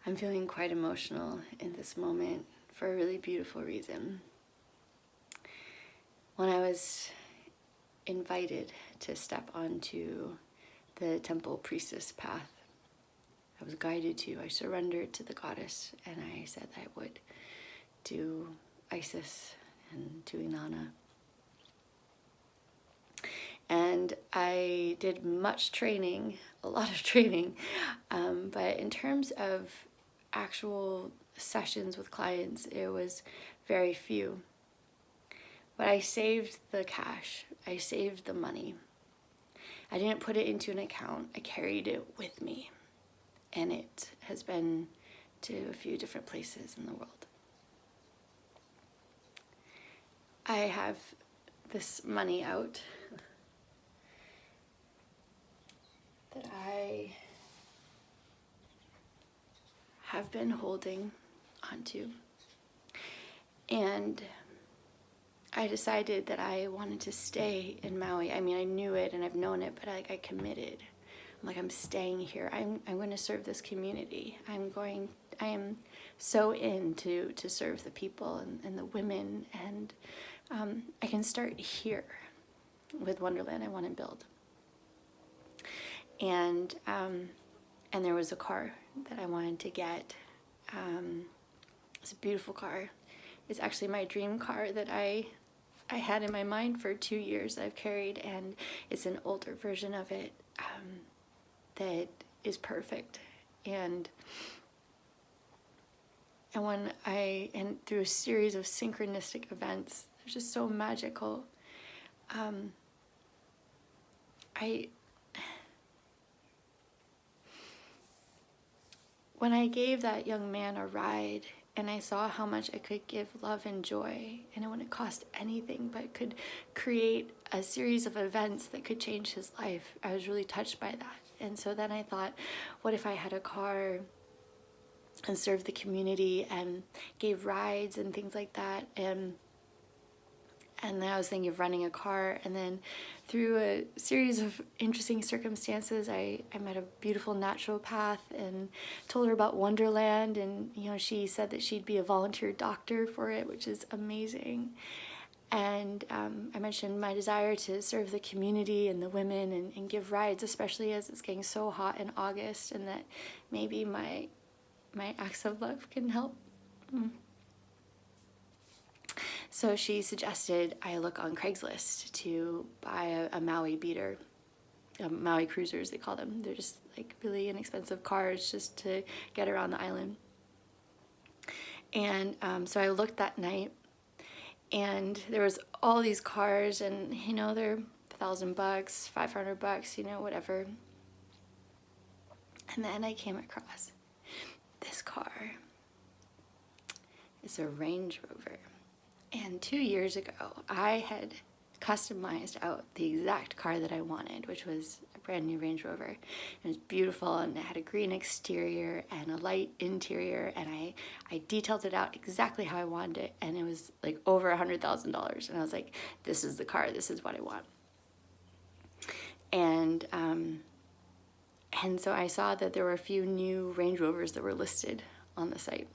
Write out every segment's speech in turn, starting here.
I'm feeling quite emotional in this moment for a really beautiful reason. When I was invited to step onto the temple priestess path, I was guided to, I surrendered to the goddess, and I said I would do Isis and do Inanna. And I did much training, a lot of training, but in terms of actual sessions with clients, it was very few. But I saved the cash, I saved the money. I didn't put it into an account, I carried it with me. And it has been to a few different places in the world. I have this money out that I have been holding onto. And I decided that I wanted to stay in Maui. I mean, I knew it and I've known it, but I committed. I'm like, I'm staying here. I'm going to serve this community. I am so to serve the people and the women, and I can start here with Wonderland I want to build. And there was a car that I wanted to get. It's a beautiful car. It's actually my dream car that I had in my mind for 2 years I've carried, and it's an older version of it that is perfect. And through a series of synchronistic events, they're just so magical. When I gave that young man a ride and I saw how much I could give love and joy, and it wouldn't cost anything but could create a series of events that could change his life, I was really touched by that. And so then I thought, what if I had a car and served the community and gave rides and things like that? And then I was thinking of running a car, and then through a series of interesting circumstances, I met a beautiful naturopath and told her about Wonderland, and she said that she'd be a volunteer doctor for it, which is amazing. And I mentioned my desire to serve the community and the women and give rides, especially as it's getting so hot in August, and that maybe my acts of love can help. So she suggested I look on Craigslist to buy a Maui beater, Maui cruisers they call them. They're just like really inexpensive cars just to get around the island. And so I looked that night, and there was all these cars, and they're $1,000, $500, whatever. And then I came across this car. It's a Range Rover. And 2 years ago, I had customized out the exact car that I wanted, which was a brand new Range Rover. It was beautiful, and it had a green exterior and a light interior, and I detailed it out exactly how I wanted it, and it was like over $100,000. And I was like, this is the car, this is what I want. And so I saw that there were a few new Range Rovers that were listed on the site.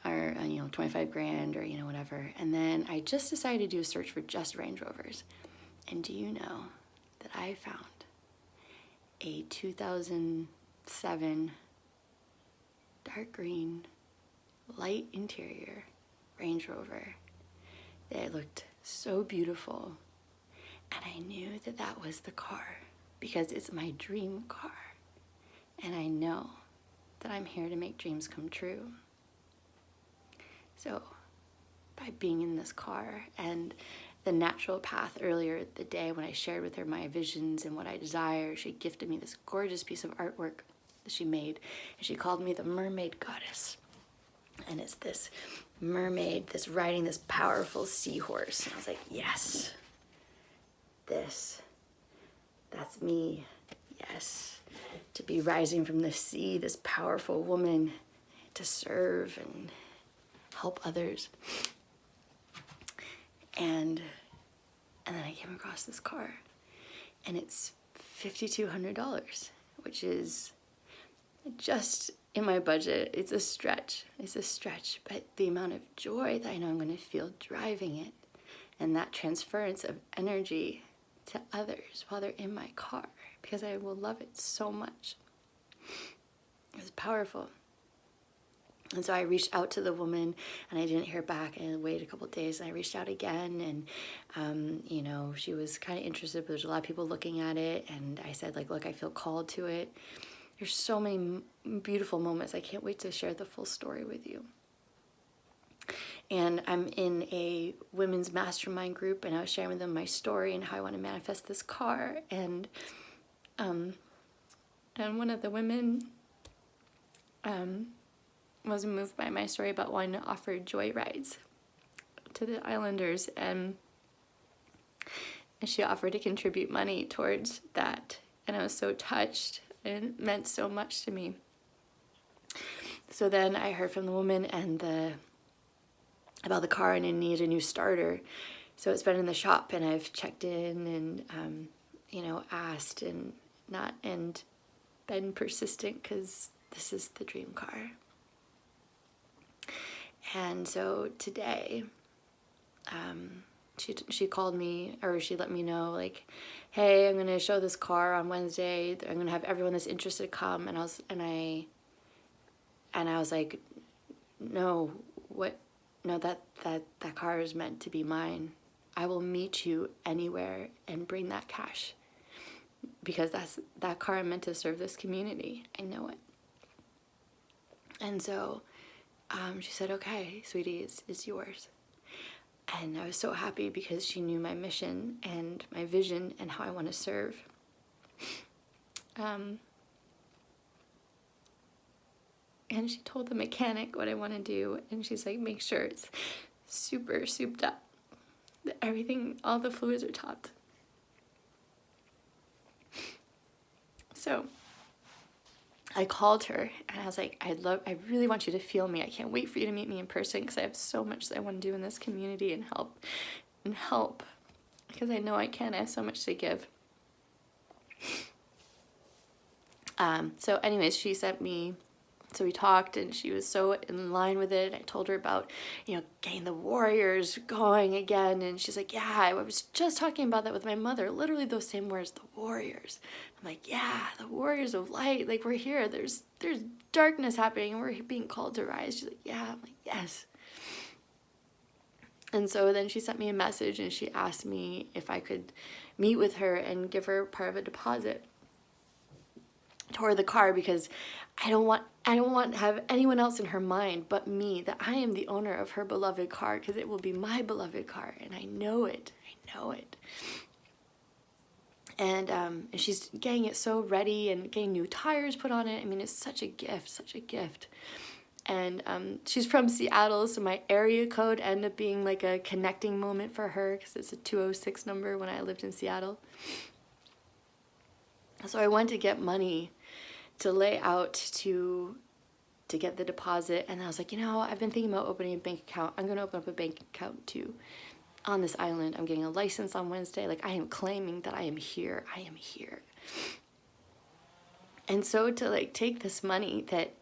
Or 25 grand or whatever. And then I just decided to do a search for just Range Rovers. And do you know that I found a 2007 dark green light interior Range Rover that looked so beautiful, and I knew that that was the car because it's my dream car, and I know that I'm here to make dreams come true. So by being in this car, and the naturopath earlier the day when I shared with her my visions and what I desire, she gifted me this gorgeous piece of artwork that she made, and she called me the Mermaid Goddess. And it's this mermaid that's riding this powerful seahorse. And I was like, yes, that's me. Yes, to be rising from the sea, this powerful woman, to serve and help others. And then I came across this car, and it's $5,200, which is just in my budget, it's a stretch. It's a stretch, but the amount of joy that I know I'm going to feel driving it, and that transference of energy to others while they're in my car, because I will love it so much. It's powerful. And so I reached out to the woman, and I didn't hear back, and I waited a couple of days, and I reached out again, and you know, she was kind of interested, but there's a lot of people looking at it, and I said, like, look, I feel called to it. There's so many beautiful moments. I can't wait to share the full story with you. And I'm in a women's mastermind group, and I was sharing with them my story and how I want to manifest this car, and one of the women was moved by my story about wanting to offer joy rides to the islanders, and she offered to contribute money towards that, and I was so touched, and it meant so much to me. So then I heard from the woman about the car, and I needed a new starter, so it's been in the shop, and I've checked in and you know, asked and been persistent, because this is the dream car. And so today, she called me, or she let me know, like, hey, I'm going to show this car on Wednesday. I'm going to have everyone that's interested come. And I was like, no, what? No, that car is meant to be mine. I will meet you anywhere and bring that cash, because that car meant to serve this community. I know it. And so she said, okay, sweetie, it's yours. And I was so happy, because she knew my mission and my vision and how I want to serve. And she told the mechanic what I want to do, and she's like, make sure it's super souped up, that everything, all the fluids are topped. So I called her, and I was like, I really want you to feel me. I can't wait for you to meet me in person, because I have so much that I want to do in this community and help, because I know I can. I have so much to give. So anyways, she sent me, so we talked, and she was so in line with it. I told her about, you know, getting the warriors going again, and she's like, yeah, I was just talking about that with my mother, literally those same words, the warriors. I'm like, yeah, the warriors of light, like, we're here, there's darkness happening, and we're being called to rise. She's like, yeah. I'm like, yes. And so then she sent me a message, and she asked me if I could meet with her and give her part of a deposit toward the car, because I don't want to have anyone else in her mind but me, that I am the owner of her beloved car, because it will be my beloved car, and I know it. And she's getting it so ready and getting new tires put on it. I mean, it's such a gift. And she's from Seattle, so my area code ended up being like a connecting moment for her, because it's a 206 number when I lived in Seattle. So I went to get money to lay out to get the deposit, and I was like, you know, I've been thinking about opening a bank account. I'm going to open up a bank account too on this island. I'm getting a license on Wednesday. Like, I am claiming that I am here. And so to, like, take this money that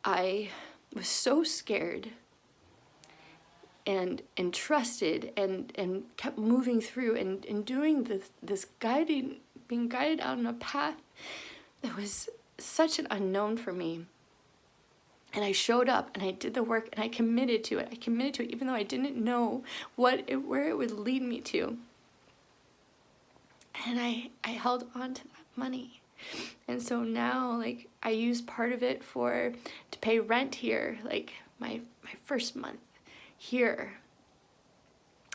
I was so scared and trusted and kept moving through and doing this being guided out on a path that was such an unknown for me. And I showed up, and I did the work, and I committed to it. Even though I didn't know where it would lead me to. And I held on to that money. And so now, like, I use part of it to pay rent here, like my first month here.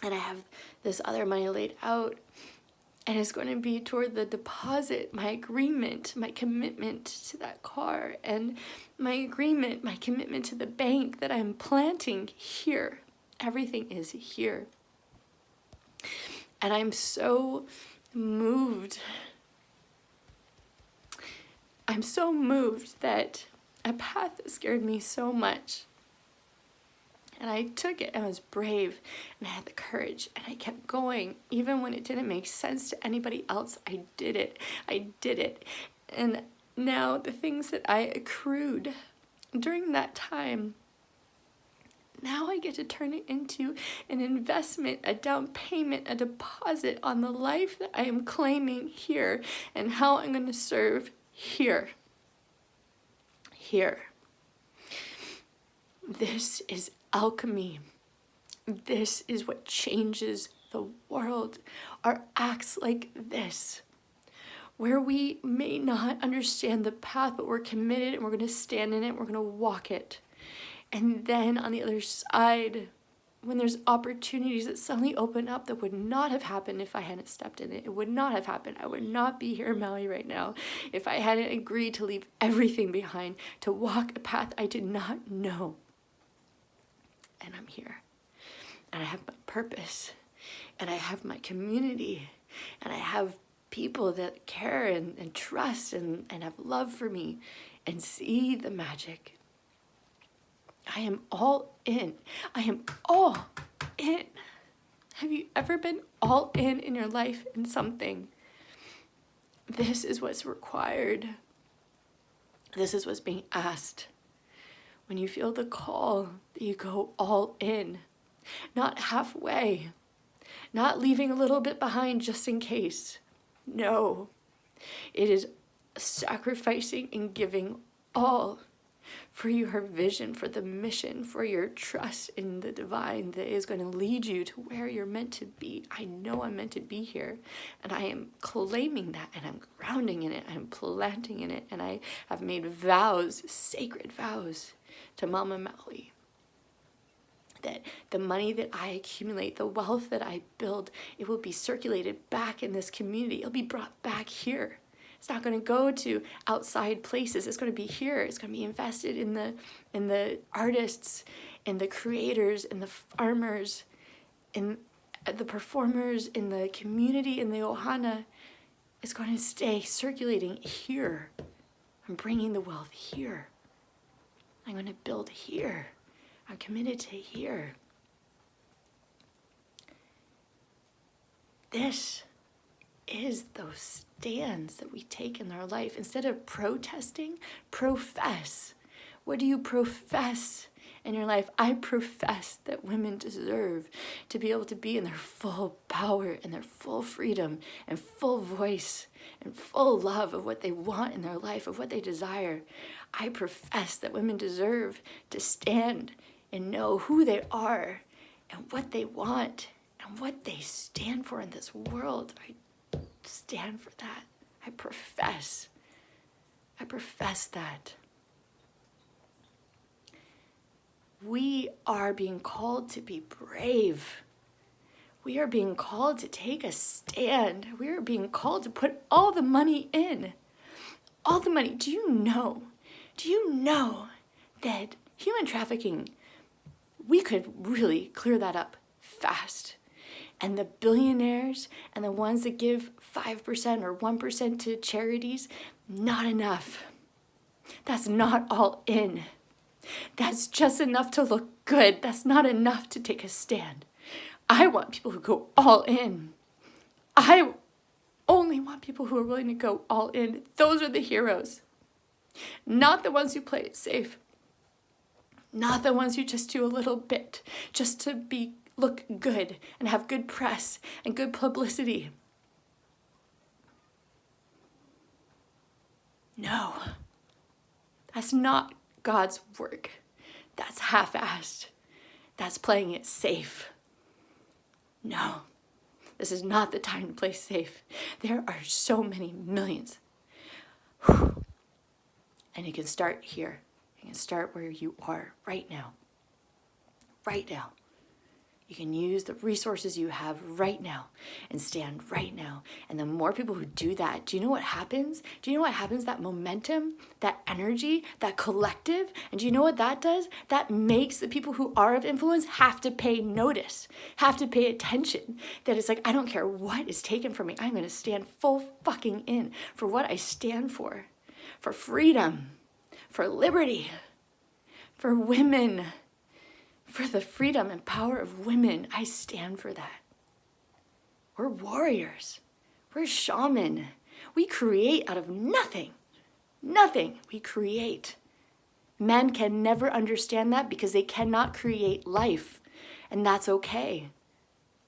And I have this other money laid out, and it's going to be toward the deposit, my agreement, my commitment to that car, and my commitment to the bank that I'm planting here. Everything is here. And I'm so moved. I'm so moved that a path that scared me so much, and I took it, and I was brave, and I had the courage, and I kept going. Even when it didn't make sense to anybody else, I did it. And now the things that I accrued during that time, now I get to turn it into an investment, a down payment, a deposit on the life that I am claiming here and how I'm going to serve here. Here. This is alchemy. This is what changes the world. Are acts like this, where we may not understand the path, but we're committed and we're going to stand in it, we're going to walk it. And then on the other side, when there's opportunities that suddenly open up that would not have happened if I hadn't stepped in it. It would not have happened. I would not be here in Maui right now if I hadn't agreed to leave everything behind, to walk a path I did not know. And I'm here. And I have my purpose. And I have my community. And I have people that care and trust and have love for me and see the magic. I am all in. I am all in. Have you ever been all in your life in something? This is what's required. This is what's being asked. When you feel the call, that you go all in. Not halfway. Not leaving a little bit behind just in case. No. It is sacrificing and giving all for your vision, for the mission, for your trust in the divine that is going to lead you to where you're meant to be. I know I'm meant to be here, and I am claiming that, and I'm grounding in it, I'm planting in it, and I have made vows, sacred vows, to Mama Maui, that the money that I accumulate, the wealth that I build, it will be circulated back in this community. It'll be brought back here. It's not going to go to outside places. It's going to be here. It's going to be invested in the artists, in the creators, in the farmers, in the performers, in the community, in the ohana. It's going to stay circulating here. I'm bringing the wealth here. I'm going to build here. I'm committed to here. This is those stands that we take in our life. Instead of protesting, profess. What do you profess in your life? I profess that women deserve to be able to be in their full power and their full freedom and full voice and full love of what they want in their life, of what they desire. I profess that women deserve to stand and know who they are and what they want and what they stand for in this world. I stand for that. I profess that. We are being called to be brave. We are being called to take a stand. We are being called to put all the money in. All the money. Do you know that human trafficking, we could really clear that up fast? And the billionaires and the ones that give 5% or 1% to charities, not enough. That's not all in. That's just enough to look good. That's not enough to take a stand. I want people who go all in. I only want people who are willing to go all in. Those are the heroes. Not the ones who play it safe. Not the ones who just do a little bit just to look good and have good press and good publicity. No, that's not God's work. That's half-assed. That's playing it safe. No, this is not the time to play safe. There are so many millions. And you can start here. You can start where you are right now. Right now. You can use the resources you have right now and stand right now. And the more people who do that, do you know what happens? Do you know what happens? That momentum, that energy, that collective. And do you know what that does? That makes the people who are of influence have to pay notice, have to pay attention. That it's like, I don't care what is taken from me. I'm going to stand full fucking in for what I stand for freedom, for liberty, for women. For the freedom and power of women, I stand for that. We're warriors. We're shaman. We create out of nothing. Nothing. We create. Men can never understand that because they cannot create life. And that's okay.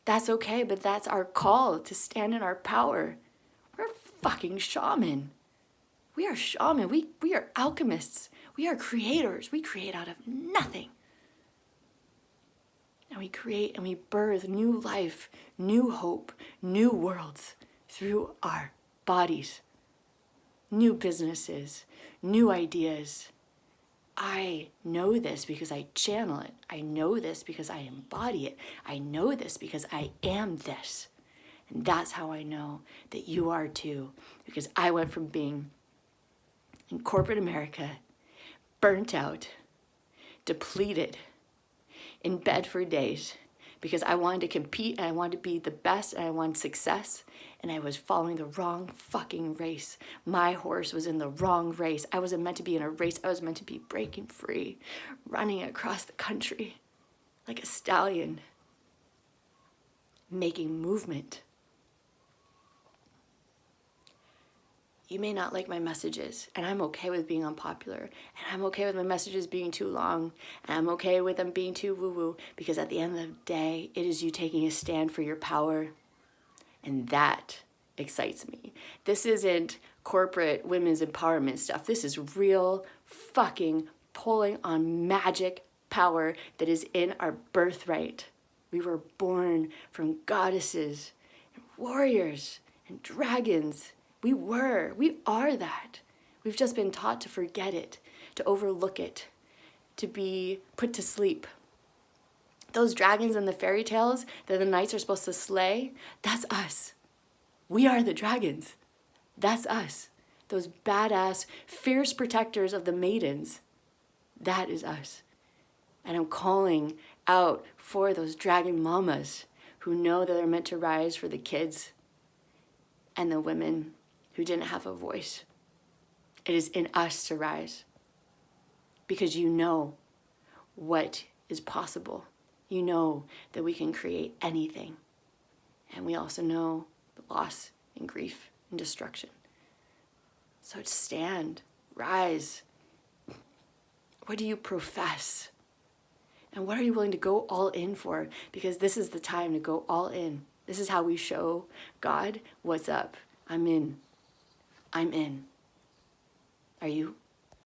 That's okay, but that's our call to stand in our power. We're fucking shaman. We are shaman. We are alchemists. We are creators. We create out of nothing. And we create and we birth new life, new hope, new worlds through our bodies. New businesses, new ideas. I know this because I channel it. I know this because I embody it. I know this because I am this. And that's how I know that you are too. Because I went from being in corporate America, burnt out, depleted, in bed for days, because I wanted to compete and I wanted to be the best and I wanted success, and I was following the wrong fucking race. My horse was in the wrong race. I wasn't meant to be in a race. I was meant to be breaking free, running across the country like a stallion, making movement. You may not like my messages, and I'm okay with being unpopular, and I'm okay with my messages being too long, and I'm okay with them being too woo-woo, because at the end of the day, it is you taking a stand for your power, and that excites me. This isn't corporate women's empowerment stuff. This is real fucking pulling on magic power that is in our birthright. We were born from goddesses and warriors and dragons. We are that. We've just been taught to forget it, to overlook it, to be put to sleep. Those dragons in the fairy tales that the knights are supposed to slay, that's us. We are the dragons. That's us. Those badass, fierce protectors of the maidens, that is us. And I'm calling out for those dragon mamas who know that they're meant to rise for the kids and the women who didn't have a voice. It is in us to rise because you know what is possible. You know that we can create anything. And we also know the loss and grief and destruction. So stand, rise. What do you profess? And what are you willing to go all in for? Because this is the time to go all in. This is how we show God, what's up? I'm in. I'm in. Are you?